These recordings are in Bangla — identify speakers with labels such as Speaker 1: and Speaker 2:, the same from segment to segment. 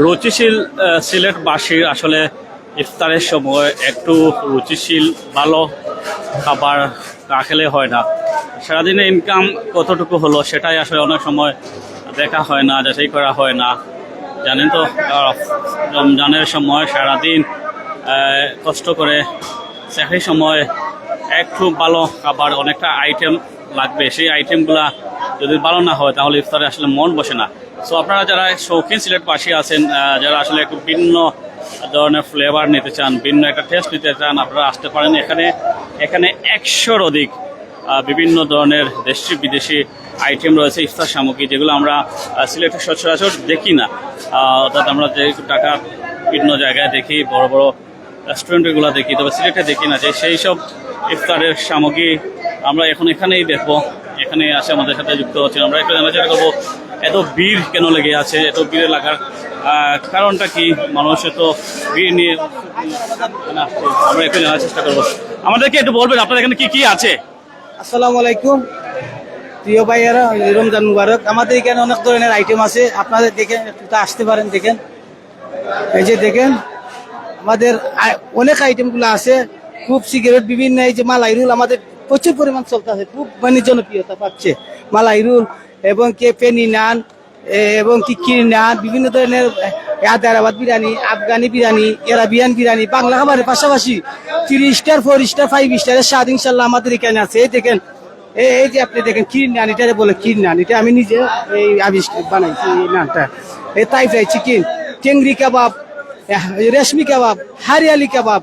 Speaker 1: রুচিশীল সিলেটবাসীর আসলে ইফতারের সময় একটু রুচিশীল ভালো খাবার না খেলে হয় না। সারাদিনে ইনকাম কতটুকু হলো সেটাই আসলে অনেক সময় দেখা হয় না, যাচাই করা হয় না। জানেন তো রমজানের সময় সারাদিন কষ্ট করে সেই সময় একটু ভালো খাবার অনেকটা আইটেম লাগবে, সেই আইটেমগুলা যদি ভালো না হয় তাহলে ইফতারে আসলে মন বসে না। সো আপনারা যারা শৌখিন সিলেটবাসী আছেন, যারা আসলে একটু ভিন্ন ধরনের ফ্লেভার নিতে চান, ভিন্ন একটা টেস্ট নিতে চান, আপনারা আসতে পারেন এখানে 100-র অধিক বিভিন্ন ধরনের দেশি বিদেশি আইটেম রয়েছে, ইফতার সামগ্রী, যেগুলো আমরা সিলেটে সচরাচর দেখি না। অর্থাৎ আমরা যে টাকা বিভিন্ন জায়গায় দেখি, বড় বড় রেস্টুরেন্টগুলো দেখি, তবে সিলেটে দেখি না। যে সেই সব ইফতারের সামগ্রী আমরা এখানেই দেখবো। এখানে আসে আমাদের সাথে যুক্ত হচ্ছে। আমরা একটু জানার চেষ্টা করবো এত ভিড় কেন লেগে আছে, এত ভিড়ে লাগার কারণটা কি, মানুষ এত ভিড় নিয়ে আমরা একটু জানার চেষ্টা করবো। আমাদেরকে একটু বলবেন আপনার এখানে কি কি আছে?
Speaker 2: আসসালামু আলাইকুম প্রিয় ভাইয়ারা, রমজান মুবারক। আমাদের এখানে অনেক ধরনের আইটেম আছে, আপনাদের দেখেন একটু আসতে পারেন। দেখেন এই যে দেখেন আমাদের অনেক আইটেমগুলো আছে। খুব সিগারেট বিভিন্ন, এই যে মালাই রুল আমাদের প্রচুর পরিমাণ চলতে আছে, খুব মানে জনপ্রিয়তা পাচ্ছে মালাই রুল, এবং কে পেনি নান, এবং কি কির নান, বিভিন্ন ধরনের হায়দ্রাবাদ বিরিয়ানি, আফগানি বিরিয়ানি, এরাবিয়ান বিরিয়ানি, বাংলা খাবারের পাশাপাশি 3 স্টার 4 স্টার 5 স্টারের স্বাদ ইনশাল্লাহ আমাদের এখানে আছে। এই দেখেন এই যে আপনি দেখেন কির নান, এটা বলে কির নান, এটা আমি নিজে এই আবিষ্কার বানাইছি এই নানটা। এই তাই ফ্রাই চিকেন, টেংরি কাবাব, রেশমি কাবাব, হারিয়ালি কাবাব,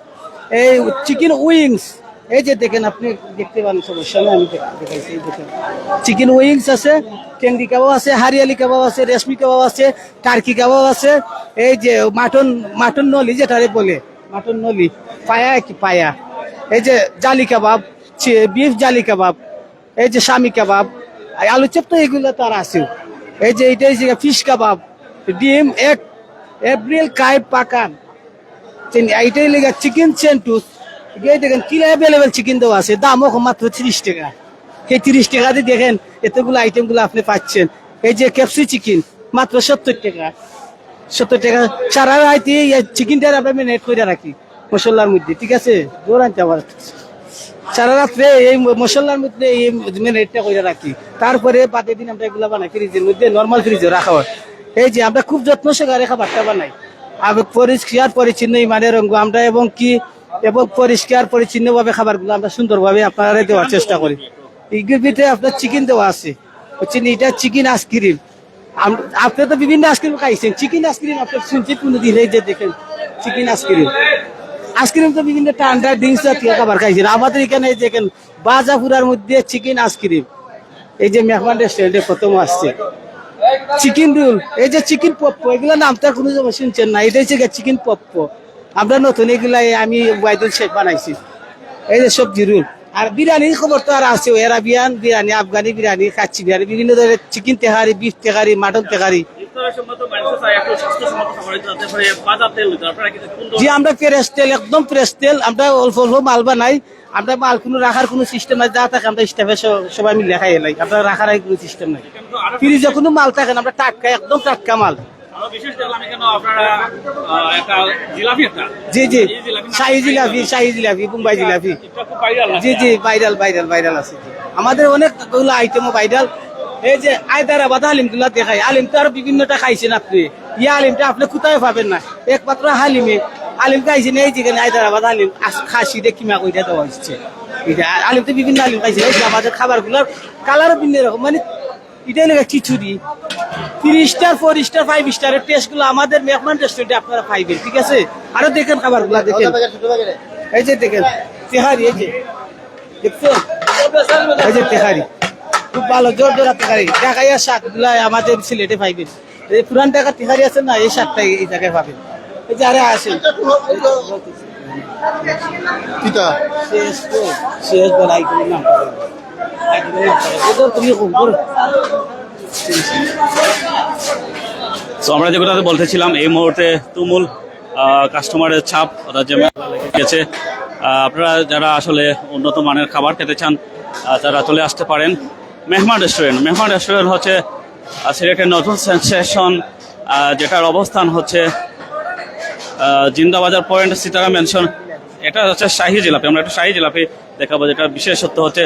Speaker 2: এই চিকেন উইংস, এই যে দেখেন আপনি দেখতে পারেন, সমস্যা নেই, আমি দেখাইছি। এই দেখেন চিকেন উইংস আছে, টেংরি কাবাব আছে, হারিয়ালি কাবাব আছে, রেশমি কাবাব আছে, টার্কি কাবাব আছে, এই যে মাটন নলি যেটারে বলে মাটন নলি, পায়া, এই যে জালি কাবাব, বিফ জালি কাবাব, এই যে শামি কাবাব, আলু চপ, তো এগুলো তো আর আছে। এই যে এইটাই ফিশ কাবাব, ডিম এক এপ্রিল কাইপ পাকান, এইটাই লেগে চিকেন চেন্টুস। এই দেখেন কি অ্যাভেলেবেল চিকেন দেওয়া আছে, দামও মাত্র 30 টাকা। এই 30 টাকা দিয়ে দেখেন এতগুলো আইটেম গুলো আপনি পাচ্ছেন। এই যে ক্যাপসি চিকেন মাত্র 70 টাকা, 70 টাকা। সারা রাইতে চিকেনটা আমরা ম্যারিনেট করে রাখি মশলার মধ্যে, ঠিক আছে, জোর আনতে আবার সারা রাত্রে এই মশলার মধ্যে এই ম্যারিনেটটা করে রাখি। তারপরে বাদের দিন আমরা এগুলো বানাই ফ্রিজের মধ্যে, নর্মাল ফ্রিজে রাখা হয়। এই যে আমরা খুব যত্ন সহকারে খাবারটা বানাই, পরিষ্কার পরিচ্ছন্ন ইমানের রঙ আমরা, এবং পরিষ্কার পরিচ্ছন্ন ভাবে খাবারগুলো আমরা সুন্দরভাবে আপনারা দেওয়ার চেষ্টা করি। ইগুলিতে আপনার চিকেন দেওয়া আছে, হচ্ছেন এটা চিকেন আইসক্রিম। আপনি তো বিভিন্ন আইসক্রিম খাইছেন, চিকেন আইসক্রিম আপনি শুনছি কোনোদিন? এই যে দেখেন চিকেন আইসক্রিম তো বিভিন্ন ঠান্ডা ড্রিঙ্কস জাতীয় খাবার খাইছেন। আমাদের এখানে দেখেন বাজাপুরার মধ্যে চিকেন আইসক্রিম, এই যে মেহমান রেস্টুরেন্টে প্রথম আসছে। চিকেন রোল, এই যে চিকেন পপ্পো, এগুলো নাম তো কোনো সময় শুনছেন না, এটাই হচ্ছে চিকেন পপ্পো। আমরা নতুন এগুলা আমি ওয়াইদুল শেখ বানাইছি। এই যে সবজি রোল, আর বিরিয়ানির খবর তো আর আছে, এরাবিয়ান বিরিয়ানি, আফগানি বিরিয়ানি, কাচ্চি বিরিয়ানি, বিভিন্ন ধরনের চিকেন তেহারি, বিফ তেহারি, মাটন তেহারি। জি, আমরা ফ্রেশ তেল, একদম ফ্রেশ তেল, আমরা অল্প অল্প মাল বানাই। আমরা মাল কোনো রাখার কোনো সিস্টেম নাই, যা থাকে আমরা স্টাফে সবাই মিলে খাই এলাই, আমরা রাখার কোনো সিস্টেম নাই। ফ্রিজে কোনো মাল থাকে না, আমরা টাটকা, একদম টাটকা মাল। জি জি, শাহি জিলাপি, মুম্বাই জিলাপি, জি জি, ভাইরাল আছে। আমাদের অনেকগুলো আইটেমও ভাইরাল। এই যে হায়দ্রাবাদ আলিম গুলা দেখাই, আলিম তো আরো বিভিন্নটা খাইছেন আপনি, আলিমটা আপনি কোথায় পাবেন না, একমাত্র আলিম খাইছেন এই যেখানে হায়দ্রাবাদ আলিম খাসি দিয়ে কিমা কইটা দেওয়া হচ্ছে। আলিম তো বিভিন্ন আলিম খাইছেন। এই যে আমাদের খাবার গুলার কালারও ভিন্ন রকম, মানে এটাই লেগে খিচুড়ি 3 স্টার 4 স্টার 5 স্টারের টেস্ট গুলো আমাদের মেহমান রেস্টুরেন্টে আপনারা পাইবেন, ঠিক আছে। আরো দেখেন খাবার গুলা, দেখেন এই যে দেখেন তেহারি, এই যে দেখছেন, এই যে তেহারি খুব ভালো জোর তেহারি, ঢাকাইয়া শাক গুলা আমাদের সিলেটে পাইবেন। এই পুরান ঢাকা তেহারি আছে না, এই শাকটা এই জায়গায় পাবেন। এই যে আরে আসেন শেষ বলাই করে নাম তুমি
Speaker 1: আমরা যে কথা বলতেছিলাম, এই মুহূর্তে তুমুল কাস্টমারের ছাপ গেছে। আপনারা যারা আসলে উন্নত মানের খাবার খেতে চান তারা চলে আসতে পারেন মেহমান রেস্টুরেন্ট। মেহমান রেস্টুরেন্ট হচ্ছে সিলেটের নতুন সেনসেশন যেটার অবস্থান হচ্ছে জিন্দাবাজার পয়েন্ট সিতারা মেনশন। এটা হচ্ছে শাহী জিলাপি। আমরা একটা শাহী জিলাপি দেখাবো, যেটার বিশেষত্ব হচ্ছে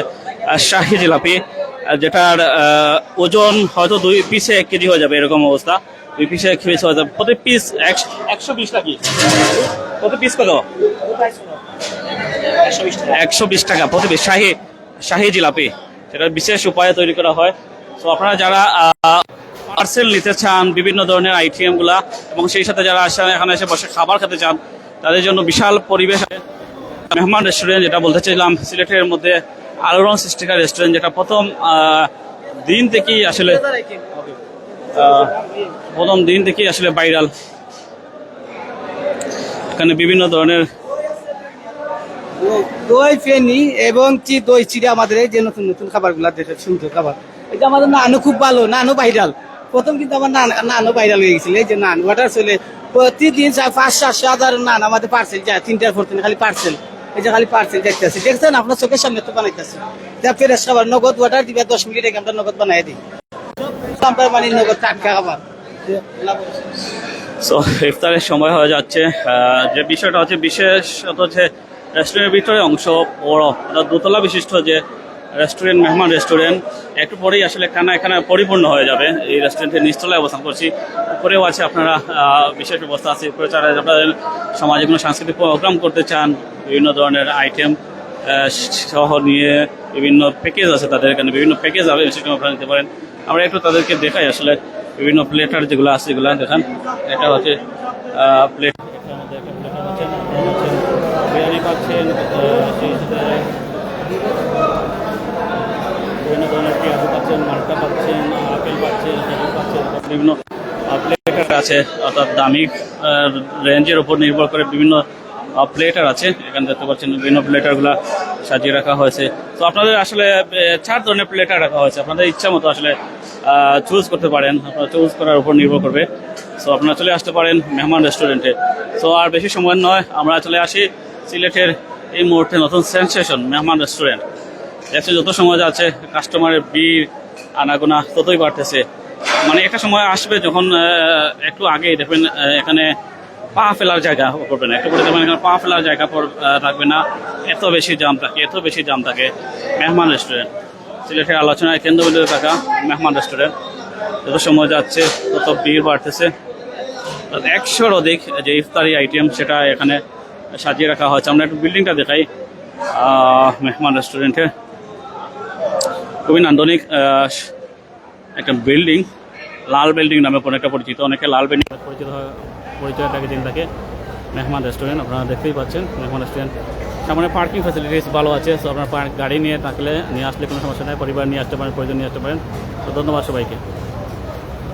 Speaker 1: শাহী জিলাপি, যেটার ওজন হয়তো 2 পিসে 1 কেজি হয়ে যাবে, এরকম অবস্থা। 2 পিসে 1 পিস হয়ে যাবে, প্রতি পিস 120 টাকা। প্রতি পিস কত? 120 টাকা প্রতি পিস শাহী জিলাপি। সেটার বিশেষ উপায়ে তৈরি করা হয়। তো আপনারা যারা পার্সেল নিতে চান বিভিন্ন ধরনের আইটেম গুলা, এবং সেই সাথে যারা এখানে এসে বসে খাবার খেতে চান, তাদের জন্য বিশাল পরিবেশ। মেহমান রেস্টুরেন্ট, যেটা বলতে চাইলাম, সিলেটের মধ্যে আলোড়ন সৃষ্টিকার রেস্টুরেন্ট, যেটা প্রথম দিন থেকেই আসলে ভাইরাল। এখানে বিভিন্ন ধরনের
Speaker 2: দই ফেনি এবং দই চিড়া, আমাদের এই যে নতুন নতুন খাবারগুলো দেশে সুন্দর খাবার। এটা আমাদের নানও খুব ভালো, নানও ভাইরাল। প্রথম কিন্তু আমার নানও ভাইরাল হয়ে গেছিল। এই যে নান ওয়াটার চলে প্রতিদিন 500-700 হাজার নান আমাদের পার্সেল যায়, 3টার পর 3 খালি পার্সেল। এই যে খালি পার্সেল দেখতেছি, দেখছেন আপনার চোখের সামনে তো বানাইতেছি। ফ্রেশ খাবার, নগদ ওয়াটার দিবে 10 মিনিট আগে আমরা নগদ বানাই দিই। আমরা মানে নগদ টাটকা খাবার।
Speaker 1: সো ইফতারের সময় হয়ে যাচ্ছে। যে বিষয়টা হচ্ছে বিশেষত হচ্ছে রেস্টুরেন্টের ভিতরে অংশ বড়, দোতলা বিশিষ্ট যে রেস্টুরেন্ট, মেহমান রেস্টুরেন্ট, একটু পরেই আসলে এখানে পরিপূর্ণ হয়ে যাবে। এই রেস্টুরেন্টের নিচতলায় অবস্থান করছি, উপরেও আছে আপনারা বিশেষ ব্যবস্থা আছে। উপরে যারা আপনাদের সমাজে কোনো সাংস্কৃতিক প্রোগ্রাম করতে চান, বিভিন্ন ধরনের আইটেম সহ নিয়ে বিভিন্ন প্যাকেজ আছে তাদের এখানে, বিভিন্ন প্যাকেজ হবে, সেটা আপনারা নিতে পারেন। আমরা একটু তাদেরকে দেখাই আসলে বিভিন্ন প্লেটার যেগুলো আছে, এগুলো দেখান। এটা হচ্ছে প্লেট, বিরিয়ানি পাচ্ছেন, সেই সাথে বিভিন্ন ধরনের পেঁয়াজ পাচ্ছেন, মালটা পাচ্ছেন, আপেল পাচ্ছেন, খেজুর পাচ্ছেন, বিভিন্ন প্লেটার আছে। অর্থাৎ দামি রেঞ্জের উপর নির্ভর করে বিভিন্ন প্লেটার আছে। এখানে দেখতে পাচ্ছেন বিভিন্ন প্লেটারগুলো সাজিয়ে রাখা হয়েছে। তো আপনাদের আসলে 4 ধরনের প্লেটার রাখা হয়েছে, আপনাদের ইচ্ছা মতো আসলে চুজ করতে পারেন। আপনারা চুজ করার উপর নির্ভর করবে। সো আপনারা চলে আসতে পারেন মেহমান রেস্টুরেন্টে। সো আর বেশি সময় নয়, আমরা চলে আসি সিলেটের এই মুহূর্তে নতুন সেন্সেশন মেহমান রেস্টুরেন্ট। দেখছি যত সময় যাচ্ছে কাস্টমারের ভিড় আনাগোনা ততই বাড়তেছে। মানে একটা সময় আসবে যখন একটু আগেই দেখবেন এখানে পা ফেলার জায়গা করবে না, একটু করে দেখবেন এখানে পা ফেলার জায়গা থাকবে না, এত বেশি জাম থাকে। মেহমান রেস্টুরেন্ট সিলেটের আলোচনায় কেন্দ্রবিন্দুতে থাকা মেহমান রেস্টুরেন্ট, যত সময় যাচ্ছে তত ভিড় বাড়তেছে। 100-র অধিক যে ইফতারি আইটেম সেটা এখানে সাজিয়ে রাখা হয়েছে। আমরা একটু বিল্ডিংটা দেখাই। মেহমান রেস্টুরেন্টের খুবই নান্দনিক একটা বিল্ডিং, লাল বিল্ডিং নামে অনেকটা পরিচিত, অনেকে লাল বিল্ডিং পরিচয়টাকে জেনে থাকে। মেহমান রেস্টুরেন্ট আপনারা দেখতেই পাচ্ছেন। মেহমান রেস্টুরেন্ট সামনে পার্কিং ফ্যাসিলিটিস ভালো আছে। সো আপনার গাড়ি নিয়ে আসলে কোনো সমস্যা নেই, পরিবার নিয়ে আসতে পারেন, প্রয়োজন নিয়ে আসতে পারেন। তো ধন্যবাদ সবাইকে।